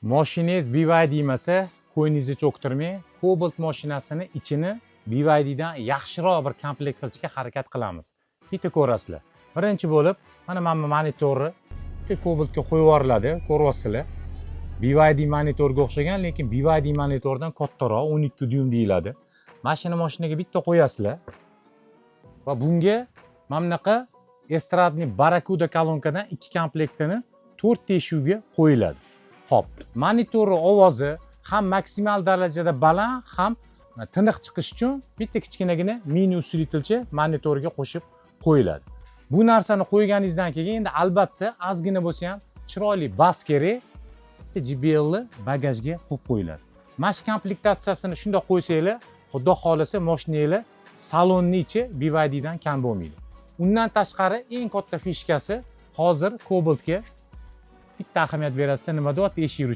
Mashinangiz BYD emasa, qo'yningizni cho'ktirmang. Cobalt mashinasini ichini BYD dan yaxshiroq bir komplekt qilishga harakat qilamiz. Bitta ko'rasizlar. Birinchi bo'lib, mana monitorni Cobaltga qo'yib yuboriladi, ko'ryapsizlar. BYD monitorga o'xshagan, lekin BYD monitordan kattaroq 12 dyum deyiladi. Mashinaga bitta qo'yasizlar. Va bunga mana bunaqa estradniy Barracuda kolonkadan ikki komplektini 4 teshuvga qo'yiladi. Xo'p, monitorni ovozi ham maksimal darajada baland, ham tiniq chiqish uchun bitta kichkinagina mini usilitilchi monitorga qo'shib qo'yiladi. Bu narsani qo'yganingizdan keyin endi albatta ozgina bo'lsa ham chiroyli bas kerak. JBLni bagajga qo'yib qo'yiladi. Mana shu komplektatsiyasini shunday qo'ysanglar, xudo xolasa mashinanglar salonni ichi BYD dan kam bo'lmaydi. Undan tashqari eng katta fishkasi hozir Cobaltga bitta ahamiyat berasizlar, nima deyapti, eshik